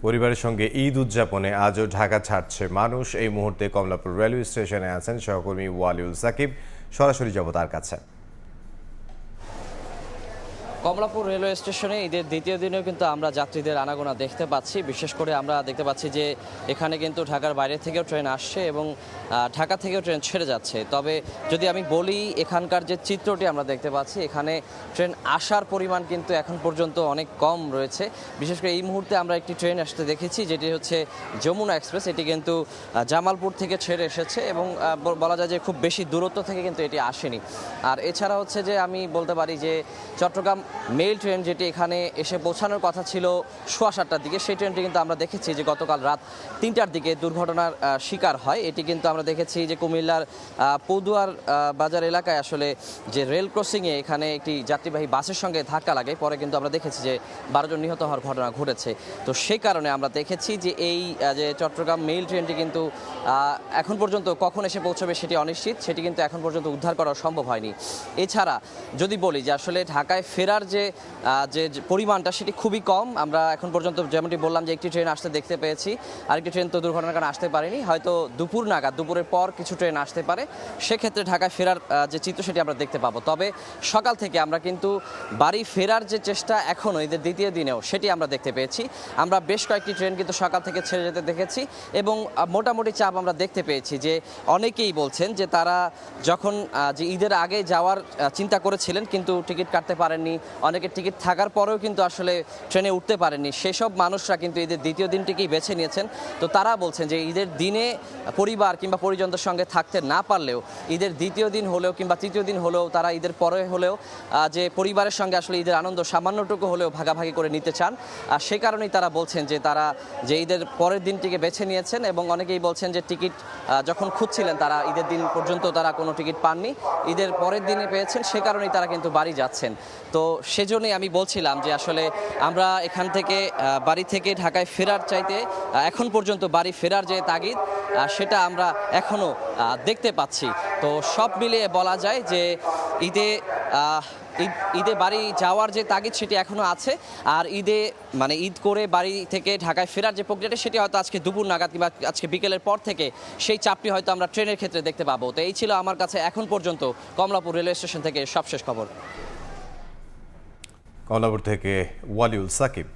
পরিবারের সঙ্গে ঈদ উদযাপনে আজও ঢাকা ছাড়ছে মানুষ। এই মুহূর্তে কমলাপুর রেলওয়ে স্টেশনে আছেন সহকর্মী ওয়ালিউল সাকিব। সরাসরি যাব তার কাছে। কমলাপুর রেলওয়ে স্টেশনে ঈদের দ্বিতীয় দিনেও কিন্তু আমরা যাত্রীদের আনাগোনা দেখতে পাচ্ছি। বিশেষ করে আমরা দেখতে পাচ্ছি যে এখানে কিন্তু ঢাকার বাইরে থেকেও ট্রেন আসছে এবং ঢাকা থেকেও ট্রেন ছেড়ে যাচ্ছে। তবে যদি আমি বলি, এখানকার যে চিত্রটি আমরা দেখতে পাচ্ছি, এখানে ট্রেন আসার পরিমাণ কিন্তু এখন পর্যন্ত অনেক কম রয়েছে। বিশেষ করে এই মুহূর্তে আমরা একটি ট্রেন আসতে দেখেছি, যেটি হচ্ছে যমুনা এক্সপ্রেস। এটি কিন্তু জামালপুর থেকে ছেড়ে এসেছে এবং বলা যায় যে খুব বেশি দূরত্ব থেকে কিন্তু এটি আসেনি। আর এছাড়া হচ্ছে যে আমি বলতে পারি যে চট্টগ্রাম মেইল ট্রেন, যেটি এখানে এসে পৌঁছানোর কথা ছিল 7:15টার দিকে, সেই ট্রেনটি কিন্তু আমরা দেখেছি যে গতকাল রাত 3টার দিকে দুর্ঘটনার শিকার হয়। এটি কিন্তু আমরা দেখেছি যে কুমিল্লার পৌদুয়ার বাজার এলাকায় আসলে যে রেল ক্রসিংয়ে এখানে একটি যাত্রীবাহী বাসের সঙ্গে ধাক্কা লাগে। পরে কিন্তু আমরা দেখেছি যে 12 জন নিহত হওয়ার ঘটনা ঘটেছে। তো সেই কারণে আমরা দেখেছি যে এই যে চট্টগ্রাম মেইল ট্রেনটি কিন্তু এখন পর্যন্ত কখন এসে পৌঁছবে সেটি অনিশ্চিত, সেটি কিন্তু এখন পর্যন্ত উদ্ধার করা সম্ভব হয়নি। এছাড়া যদি বলি যে আসলে ঢাকায় ফেরার যে পরিমাণটা সেটি খুবই কম। আমরা এখন পর্যন্ত যেমনটি বললাম যে একটি ট্রেন আসতে দেখতে পেয়েছি, আরেকটি ট্রেন তো দুর্ঘটনার কারণে আসতে পারেনি। হয়তো দুপুর নাগাদ, দুপুরের পর কিছু ট্রেন আসতে পারে, সেক্ষেত্রে ঢাকায় ফেরার যে চিত্র সেটি আমরা দেখতে পাবো। তবে সকাল থেকে আমরা কিন্তু বাড়ি ফেরার যে চেষ্টা এখনও ঈদের দ্বিতীয় দিনেও সেটি আমরা দেখতে পেয়েছি। আমরা বেশ কয়েকটি ট্রেন কিন্তু সকাল থেকে ছেড়ে যেতে দেখেছি এবং মোটামুটি চাপ আমরা দেখতে পেয়েছি যে অনেকেই বলছেন যে তারা যখন যে ঈদের আগে যাওয়ার চিন্তা করেছিলেন কিন্তু টিকিট কাটতে পারেননি, অনেকের টিকিট থাকার পরেও কিন্তু আসলে ট্রেনে উঠতে পারেননি, সেসব মানুষরা কিন্তু ঈদের দ্বিতীয় দিনটিকেই বেছে নিয়েছেন। তো তারা বলছেন যে ঈদের দিনে পরিবার কিংবা পরিজনদের সঙ্গে থাকতে না পারলেও ঈদের দ্বিতীয় দিন হলেও কিংবা তৃতীয় দিন হলেও তারা ঈদের পরে হলেও যে পরিবারের সঙ্গে আসলে ঈদের আনন্দ সামান্যটুকু হলেও ভাগাভাগি করে নিতে চান। আর সে কারণেই তারা বলছেন যে তারা যে ঈদের পরের দিনটিকে বেছে নিয়েছেন এবং অনেকেই বলছেন যে টিকিট যখন খুঁজছিলেন তারা ঈদের দিন পর্যন্ত তারা কোনো টিকিট পাননি, ঈদের পরের দিনে পেয়েছেন, সে কারণেই তারা কিন্তু বাড়ি যাচ্ছেন। তো সেজন্যই আমি বলছিলাম যে আসলে আমরা এখান থেকে বাড়ি থেকে ঢাকায় ফেরার চাইতে এখন পর্যন্ত বাড়ি ফেরার যে তাগিদ সেটা আমরা এখনও দেখতে পাচ্ছি। তো সব মিলিয়ে বলা যায় যে ঈদে বাড়ি যাওয়ার যে তাগিদ সেটি এখনও আছে। আর ঈদ করে বাড়ি থেকে ঢাকায় ফেরার যে প্রক্রিয়াটা সেটি হয়তো আজকে দুপুর নাগাদ কিংবা আজকে বিকেলের পর থেকে সেই চাপটি হয়তো আমরা ট্রেনের ক্ষেত্রে দেখতে পাবো। তো এই ছিল আমার কাছে এখন পর্যন্ত কমলাপুর রেলওয়ে স্টেশন থেকে সবশেষ খবর। কমলাপুর থেকে ওয়ালিউল সাকিব।